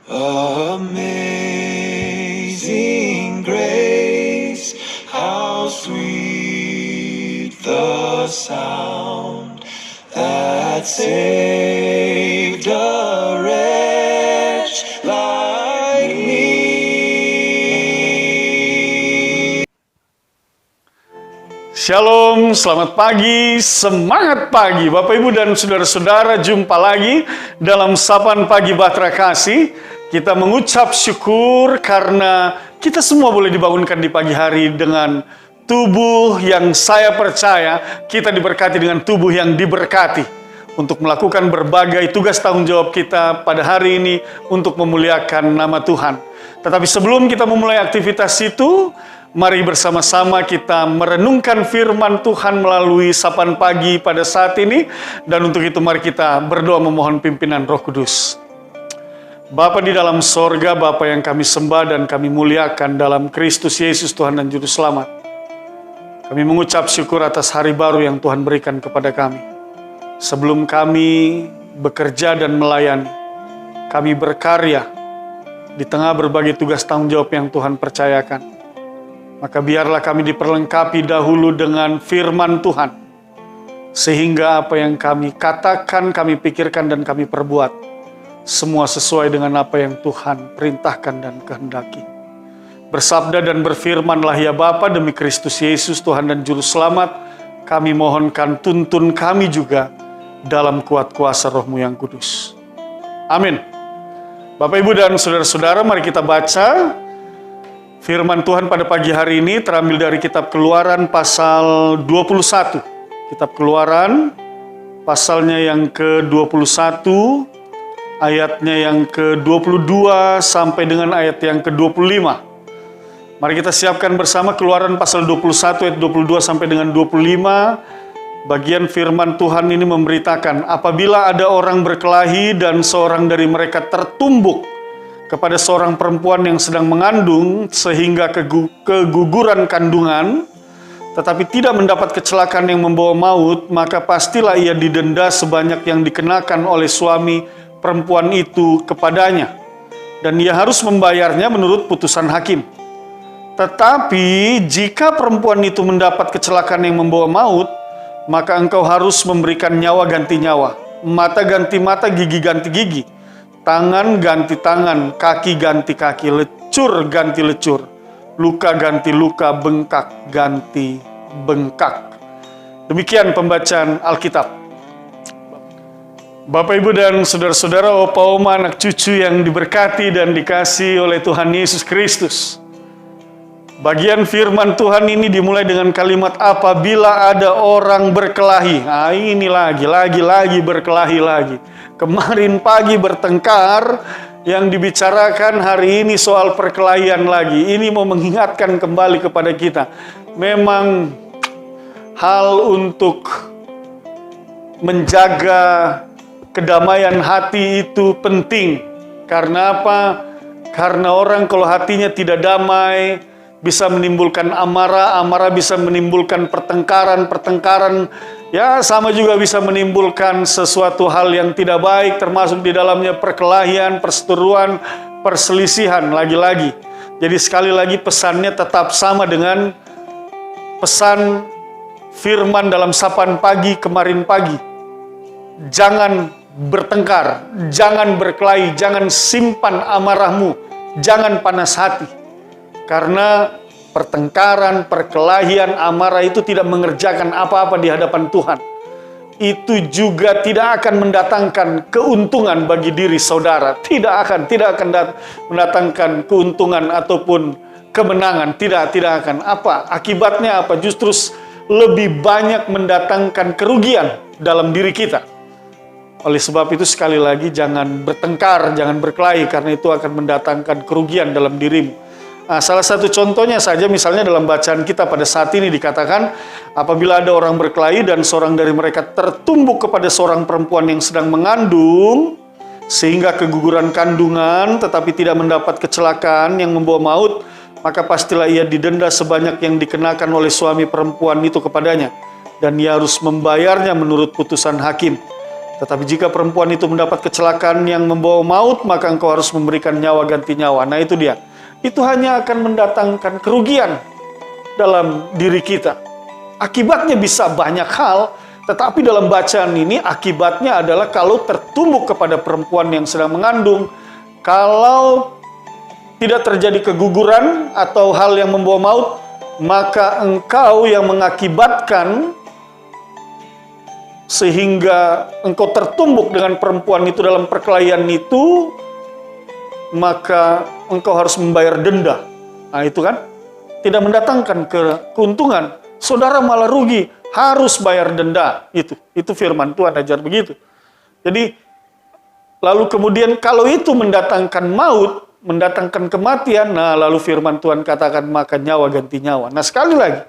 Amazing grace, how sweet the sound that saved a wretch like me. Shalom, selamat pagi, semangat pagi Bapak Ibu dan Saudara-saudara, jumpa lagi dalam Sapaan Pagi Bahtera Kasih. Kita mengucap syukur karena kita semua boleh dibangunkan di pagi hari dengan tubuh yang saya percaya kita diberkati dengan tubuh yang diberkati untuk melakukan berbagai tugas tanggung jawab kita pada hari ini untuk memuliakan nama Tuhan. Tetapi sebelum kita memulai aktivitas itu, mari bersama-sama kita merenungkan firman Tuhan melalui sapaan pagi pada saat ini. Dan untuk itu mari kita berdoa memohon pimpinan Roh Kudus. Bapa di dalam sorga, Bapa yang kami sembah dan kami muliakan dalam Kristus Yesus Tuhan dan Juru Selamat. Kami mengucap syukur atas hari baru yang Tuhan berikan kepada kami. Sebelum kami bekerja dan melayani, kami berkarya di tengah berbagai tugas tanggung jawab yang Tuhan percayakan. Maka biarlah kami diperlengkapi dahulu dengan firman Tuhan. Sehingga apa yang kami katakan, kami pikirkan, dan kami perbuat, semua sesuai dengan apa yang Tuhan perintahkan dan kehendaki. Bersabda dan berfirmanlah ya Bapa, demi Kristus Yesus Tuhan dan Juru Selamat, kami mohonkan tuntun kami juga dalam kuat kuasa Roh-Mu yang kudus. Amin. Bapak Ibu dan Saudara-saudara, mari kita baca firman Tuhan pada pagi hari ini terambil dari kitab Keluaran pasal 21. Kitab Keluaran pasalnya yang ke-21, ayatnya yang ke-22 sampai dengan ayat yang ke-25. Mari kita siapkan bersama Keluaran pasal 21 ayat 22 sampai dengan 25. Bagian firman Tuhan ini memberitakan, apabila ada orang berkelahi dan seorang dari mereka tertumbuk kepada seorang perempuan yang sedang mengandung sehingga keguguran kandungan, tetapi tidak mendapat kecelakaan yang membawa maut, maka pastilah ia didenda sebanyak yang dikenakan oleh suami perempuan itu kepadanya, dan ia harus membayarnya menurut putusan hakim. Tetapi jika perempuan itu mendapat kecelakaan yang membawa maut, maka engkau harus memberikan nyawa ganti nyawa, mata ganti mata, gigi ganti gigi, tangan ganti tangan, kaki ganti kaki, lecur ganti lecur, luka ganti luka, bengkak ganti bengkak. Demikian pembacaan Alkitab. Bapak Ibu dan Saudara-saudara, opa oma, anak cucu yang diberkati dan dikasihi oleh Tuhan Yesus Kristus. Bagian firman Tuhan ini dimulai dengan kalimat apabila ada orang berkelahi. Nah, ini lagi berkelahi lagi. Kemarin pagi bertengkar, yang dibicarakan hari ini soal perkelahian lagi. Ini mau mengingatkan kembali kepada kita. Memang hal untuk menjaga kedamaian hati itu penting. Karena apa? Karena orang kalau hatinya tidak damai, bisa menimbulkan amarah, amarah bisa menimbulkan pertengkaran, pertengkaran ya sama juga bisa menimbulkan sesuatu hal yang tidak baik, termasuk di dalamnya perkelahian, perseteruan, perselisihan lagi-lagi. Jadi sekali lagi pesannya tetap sama dengan pesan firman dalam sapaan pagi kemarin pagi. Jangan bertengkar, jangan berkelahi, jangan simpan amarahmu, jangan panas hati. Karena pertengkaran, perkelahian, amarah itu tidak mengerjakan apa-apa di hadapan Tuhan. Itu juga tidak akan mendatangkan keuntungan bagi diri saudara. Tidak akan mendatangkan keuntungan ataupun kemenangan. Tidak akan. Apa? Akibatnya apa? Justru lebih banyak mendatangkan kerugian dalam diri kita. Oleh sebab itu sekali lagi jangan bertengkar, jangan berkelahi, karena itu akan mendatangkan kerugian dalam dirimu. Nah, salah satu contohnya saja misalnya dalam bacaan kita pada saat ini dikatakan apabila ada orang berkelahi dan seorang dari mereka tertumbuk kepada seorang perempuan yang sedang mengandung sehingga keguguran kandungan tetapi tidak mendapat kecelakaan yang membawa maut, maka pastilah ia didenda sebanyak yang dikenakan oleh suami perempuan itu kepadanya, dan ia harus membayarnya menurut putusan hakim. Tetapi jika perempuan itu mendapat kecelakaan yang membawa maut, maka engkau harus memberikan nyawa ganti nyawa. Nah itu dia. Itu hanya akan mendatangkan kerugian dalam diri kita. Akibatnya bisa banyak hal, tetapi dalam bacaan ini akibatnya adalah kalau tertumbuk kepada perempuan yang sedang mengandung, kalau tidak terjadi keguguran atau hal yang membawa maut, maka engkau yang mengakibatkan sehingga engkau tertumbuk dengan perempuan itu dalam perkelahian itu, maka engkau harus membayar denda. Nah itu kan tidak mendatangkan keuntungan, saudara malah rugi, harus bayar denda. Itu firman Tuhan ajar begitu. Jadi lalu kemudian kalau itu mendatangkan maut, mendatangkan kematian, nah lalu firman Tuhan katakan maka nyawa ganti nyawa. Nah sekali lagi,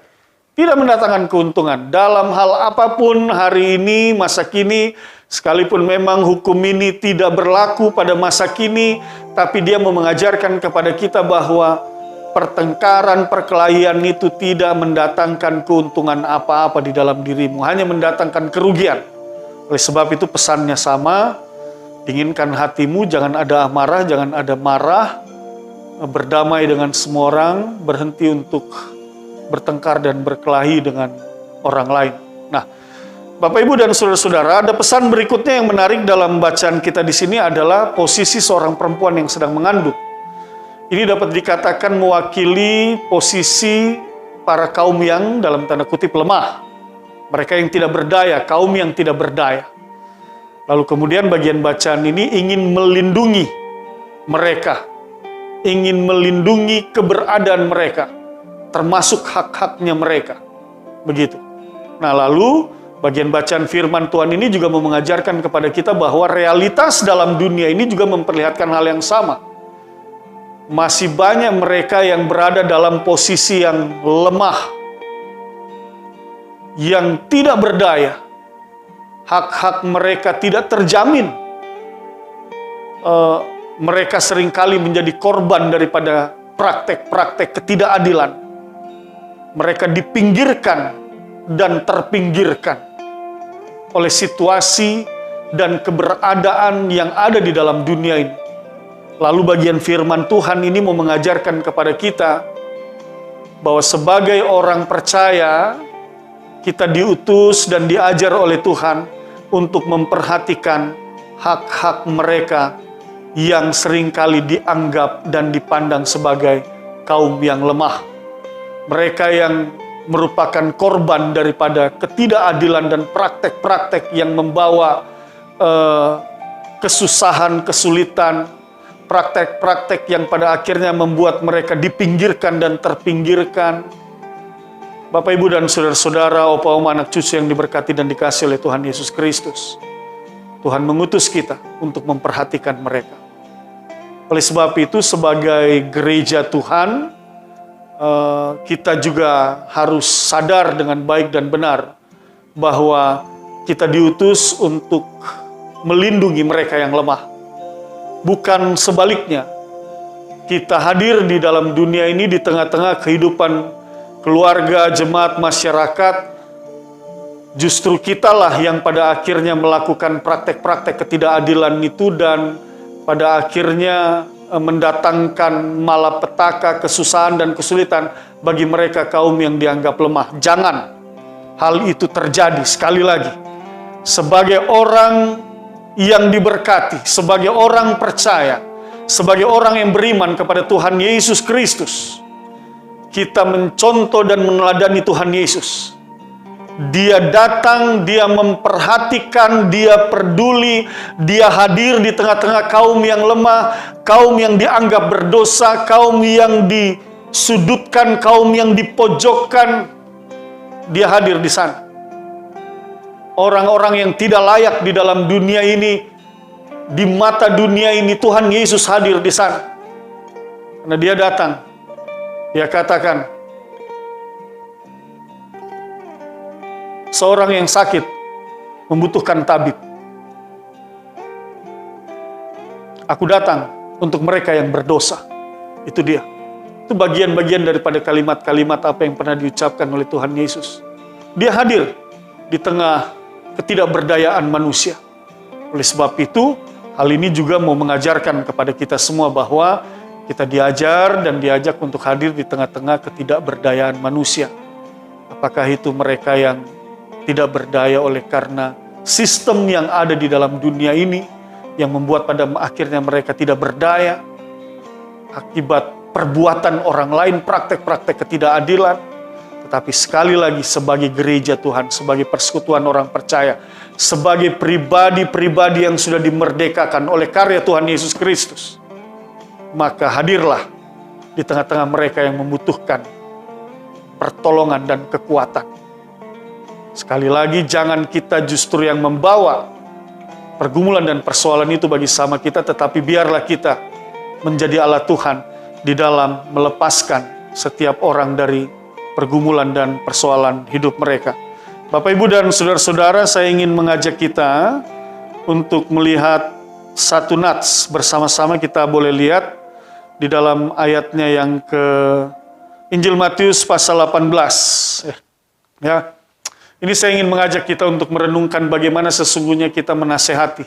tidak mendatangkan keuntungan dalam hal apapun hari ini, masa kini, sekalipun memang hukum ini tidak berlaku pada masa kini, tapi dia mau mengajarkan kepada kita bahwa pertengkaran, perkelahian itu tidak mendatangkan keuntungan apa-apa di dalam dirimu, hanya mendatangkan kerugian. Oleh sebab itu pesannya sama, dinginkan hatimu, jangan ada amarah, jangan ada marah, berdamai dengan semua orang, berhenti untuk bertengkar dan berkelahi dengan orang lain. Nah, Bapak Ibu dan saudara-saudara, ada pesan berikutnya yang menarik dalam bacaan kita di sini adalah posisi seorang perempuan yang sedang mengandung. Ini dapat dikatakan mewakili posisi para kaum yang dalam tanda kutip lemah. Mereka yang tidak berdaya, kaum yang tidak berdaya. Lalu kemudian bagian bacaan ini ingin melindungi mereka, ingin melindungi keberadaan mereka, termasuk hak-haknya mereka. Begitu. Nah lalu bagian bacaan firman Tuhan ini juga mau mengajarkan kepada kita bahwa realitas dalam dunia ini juga memperlihatkan hal yang sama. Masih banyak mereka yang berada dalam posisi yang lemah, yang tidak berdaya. Hak-hak mereka tidak terjamin. Mereka seringkali menjadi korban daripada praktek-praktek ketidakadilan. Mereka dipinggirkan dan terpinggirkan oleh situasi dan keberadaan yang ada di dalam dunia ini. Lalu bagian firman Tuhan ini mau mengajarkan kepada kita bahwa sebagai orang percaya, kita diutus dan diajar oleh Tuhan untuk memperhatikan hak-hak mereka yang seringkali dianggap dan dipandang sebagai kaum yang lemah. Mereka yang merupakan korban daripada ketidakadilan dan praktek-praktek yang membawa kesusahan, kesulitan, praktek-praktek yang pada akhirnya membuat mereka dipinggirkan dan terpinggirkan. Bapak, Ibu, dan saudara-saudara, opa, oma, anak cucu yang diberkati dan dikasihi oleh Tuhan Yesus Kristus. Tuhan mengutus kita untuk memperhatikan mereka. Oleh sebab itu, sebagai gereja Tuhan, kita juga harus sadar dengan baik dan benar bahwa kita diutus untuk melindungi mereka yang lemah. Bukan sebaliknya. Kita hadir di dalam dunia ini di tengah-tengah kehidupan keluarga, jemaat, masyarakat. Justru kitalah yang pada akhirnya melakukan praktek-praktek ketidakadilan itu dan pada akhirnya mendatangkan malapetaka, kesusahan dan kesulitan bagi mereka kaum yang dianggap lemah. Jangan hal itu terjadi. Sekali lagi, sebagai orang yang diberkati, sebagai orang percaya, sebagai orang yang beriman kepada Tuhan Yesus Kristus, kita mencontoh dan meneladani Tuhan Yesus. Dia datang, dia memperhatikan, dia peduli, dia hadir di tengah-tengah kaum yang lemah, kaum yang dianggap berdosa, kaum yang disudutkan, kaum yang dipojokkan. Dia hadir di sana. Orang-orang yang tidak layak di dalam dunia ini, di mata dunia ini, Tuhan Yesus hadir di sana. Karena dia datang, dia katakan, seorang yang sakit membutuhkan tabib. Aku datang untuk mereka yang berdosa. Itu dia. Itu bagian-bagian daripada kalimat-kalimat apa yang pernah diucapkan oleh Tuhan Yesus. Dia hadir di tengah ketidakberdayaan manusia. Oleh sebab itu, hal ini juga mau mengajarkan kepada kita semua bahwa kita diajar dan diajak untuk hadir di tengah-tengah ketidakberdayaan manusia. Apakah itu mereka yang tidak berdaya oleh karena sistem yang ada di dalam dunia ini yang membuat pada akhirnya mereka tidak berdaya akibat perbuatan orang lain, praktek-praktek ketidakadilan. Tetapi sekali lagi sebagai gereja Tuhan, sebagai persekutuan orang percaya, sebagai pribadi-pribadi yang sudah dimerdekakan oleh karya Tuhan Yesus Kristus, maka hadirlah di tengah-tengah mereka yang membutuhkan pertolongan dan kekuatan. Sekali lagi, jangan kita justru yang membawa pergumulan dan persoalan itu bagi sama kita, tetapi biarlah kita menjadi alat Tuhan di dalam melepaskan setiap orang dari pergumulan dan persoalan hidup mereka. Bapak, Ibu, dan saudara-saudara, saya ingin mengajak kita untuk melihat satu nats bersama-sama. Kita boleh lihat di dalam ayatnya yang ke Injil Matius pasal 18. Ya. Ini saya ingin mengajak kita untuk merenungkan bagaimana sesungguhnya kita menasehati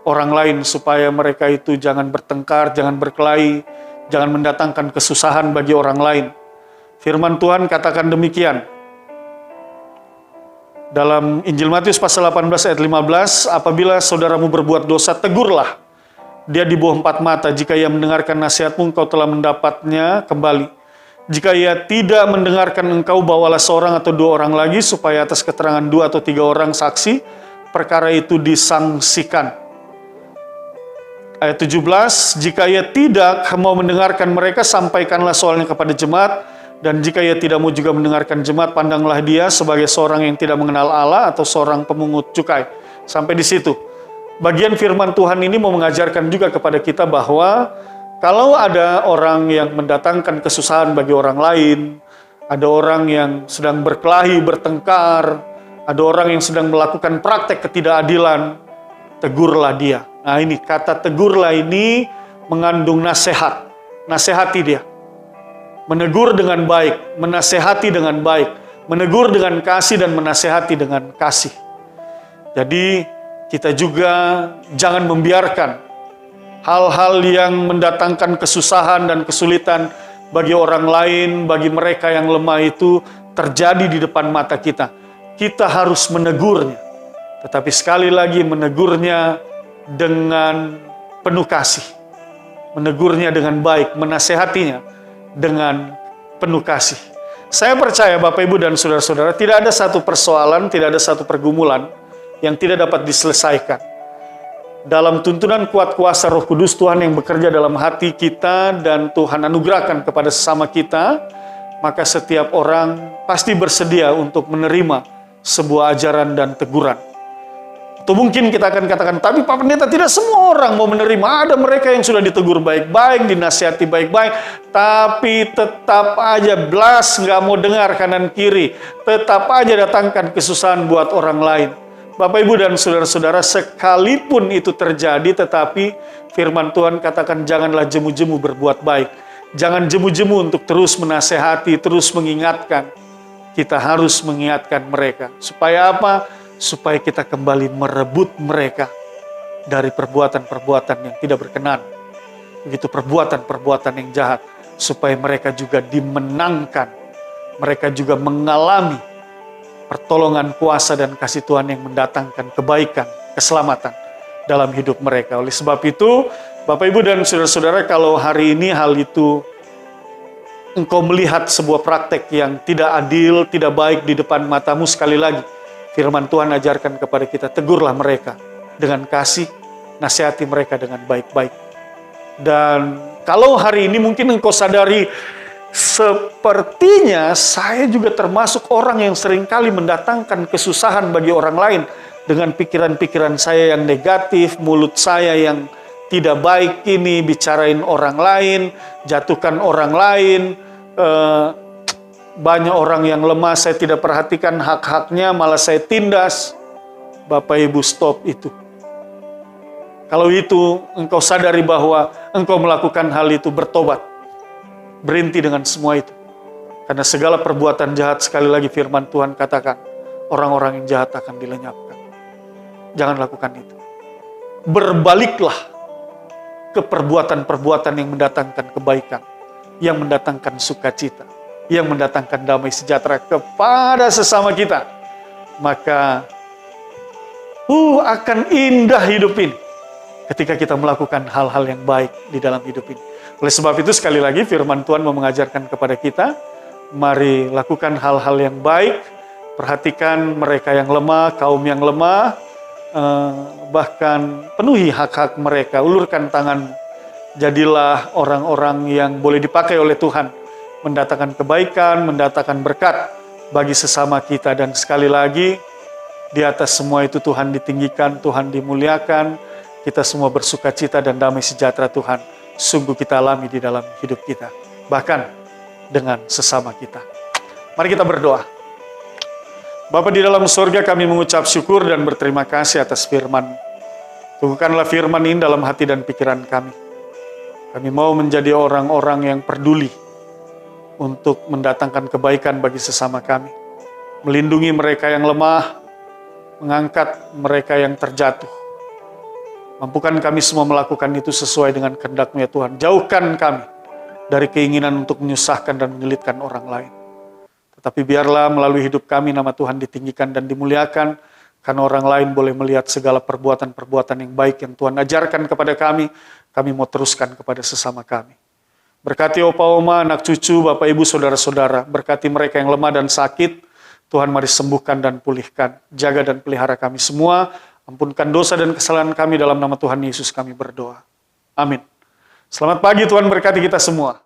orang lain supaya mereka itu jangan bertengkar, jangan berkelahi, jangan mendatangkan kesusahan bagi orang lain. Firman Tuhan katakan demikian. Dalam Injil Matius pasal 18 ayat 15, apabila saudaramu berbuat dosa, tegurlah dia di bawah 4 mata. Jika ia mendengarkan nasihatmu, engkau telah mendapatnya kembali. Jika ia tidak mendengarkan engkau, bawalah seorang atau 2 orang lagi, supaya atas keterangan 2 atau 3 orang saksi, perkara itu disangsikan. Ayat 17, jika ia tidak mau mendengarkan mereka, sampaikanlah soalnya kepada jemaat, dan jika ia tidak mau juga mendengarkan jemaat, pandanglah dia sebagai seorang yang tidak mengenal Allah atau seorang pemungut cukai. Sampai di situ. Bagian firman Tuhan ini mau mengajarkan juga kepada kita bahwa kalau ada orang yang mendatangkan kesusahan bagi orang lain, ada orang yang sedang berkelahi, bertengkar, ada orang yang sedang melakukan praktek ketidakadilan, tegurlah dia. Nah, ini kata tegurlah ini mengandung nasihat. Nasihati dia. Menegur dengan baik, menasehati dengan baik, menegur dengan kasih dan menasehati dengan kasih. Jadi kita juga jangan membiarkan hal-hal yang mendatangkan kesusahan dan kesulitan bagi orang lain, bagi mereka yang lemah itu terjadi di depan mata kita. Kita harus menegurnya. Tetapi sekali lagi menegurnya dengan penuh kasih. Menegurnya dengan baik, menasehatinya dengan penuh kasih. Saya percaya Bapak, Ibu, dan saudara-saudara, tidak ada satu persoalan, tidak ada satu pergumulan yang tidak dapat diselesaikan. Dalam tuntunan kuat kuasa Roh Kudus Tuhan yang bekerja dalam hati kita dan Tuhan anugerahkan kepada sesama kita, maka setiap orang pasti bersedia untuk menerima sebuah ajaran dan teguran. Atau mungkin kita akan katakan, tapi Pak Pendeta, tidak semua orang mau menerima. Ada mereka yang sudah ditegur baik-baik, dinasihati baik-baik, tapi tetap aja blas nggak mau dengar kanan kiri, tetap aja datangkan kesusahan buat orang lain. Bapak, Ibu, dan saudara-saudara, sekalipun itu terjadi, tetapi firman Tuhan katakan janganlah jemu-jemu berbuat baik. Jangan jemu-jemu untuk terus menasehati, terus mengingatkan. Kita harus mengingatkan mereka. Supaya apa? Supaya kita kembali merebut mereka dari perbuatan-perbuatan yang tidak berkenan. Begitu perbuatan-perbuatan yang jahat. Supaya mereka juga dimenangkan. Mereka juga mengalami pertolongan kuasa dan kasih Tuhan yang mendatangkan kebaikan, keselamatan dalam hidup mereka. Oleh sebab itu, Bapak, Ibu, dan saudara-saudara, kalau hari ini hal itu engkau melihat sebuah praktek yang tidak adil, tidak baik di depan matamu, sekali lagi, firman Tuhan ajarkan kepada kita, tegurlah mereka dengan kasih, nasihati mereka dengan baik-baik. Dan kalau hari ini mungkin engkau sadari, sepertinya saya juga termasuk orang yang seringkali mendatangkan kesusahan bagi orang lain dengan pikiran-pikiran saya yang negatif, mulut saya yang tidak baik ini, bicarain orang lain, jatuhkan orang lain, banyak orang yang lemah, saya tidak perhatikan hak-haknya, malah saya tindas. Bapak, Ibu, stop itu. Kalau itu engkau sadari bahwa engkau melakukan hal itu, bertobat. Berhenti dengan semua itu. Karena segala perbuatan jahat, sekali lagi firman Tuhan katakan, orang-orang yang jahat akan dilenyapkan. Jangan lakukan itu. berbaliklah ke perbuatan-perbuatan yang mendatangkan kebaikan, yang mendatangkan sukacita, yang mendatangkan damai sejahtera kepada sesama kita. Maka akan indah hidup ini ketika kita melakukan hal-hal yang baik di dalam hidup ini. Oleh sebab itu sekali lagi firman Tuhan mau mengajarkan kepada kita, mari lakukan hal-hal yang baik, perhatikan mereka yang lemah, kaum yang lemah, bahkan penuhi hak-hak mereka, ulurkan tangan, jadilah orang-orang yang boleh dipakai oleh Tuhan, mendatangkan kebaikan, mendatangkan berkat bagi sesama kita. Dan sekali lagi, di atas semua itu Tuhan ditinggikan, Tuhan dimuliakan, kita semua bersuka cita dan damai sejahtera Tuhan sungguh kita alami di dalam hidup kita, bahkan dengan sesama kita. Mari kita berdoa. Bapa di dalam surga, kami mengucap syukur dan berterima kasih atas firman. Teguhkanlah firman ini dalam hati dan pikiran kami. Kami mau menjadi orang-orang yang peduli untuk mendatangkan kebaikan bagi sesama kami, melindungi mereka yang lemah, mengangkat mereka yang terjatuh. Mampukan kami semua melakukan itu sesuai dengan kehendak-Mu ya Tuhan. Jauhkan kami dari keinginan untuk menyusahkan dan menyulitkan orang lain. Tetapi biarlah melalui hidup kami nama Tuhan ditinggikan dan dimuliakan, karena orang lain boleh melihat segala perbuatan-perbuatan yang baik yang Tuhan ajarkan kepada kami mau teruskan kepada sesama kami. Berkati opa oma, anak cucu, bapak ibu, saudara-saudara, berkati mereka yang lemah dan sakit, Tuhan mari sembuhkan dan pulihkan, jaga dan pelihara kami semua, ampunkan dosa dan kesalahan kami dalam nama Tuhan Yesus kami berdoa. Amin. Selamat pagi, Tuhan berkati kita semua.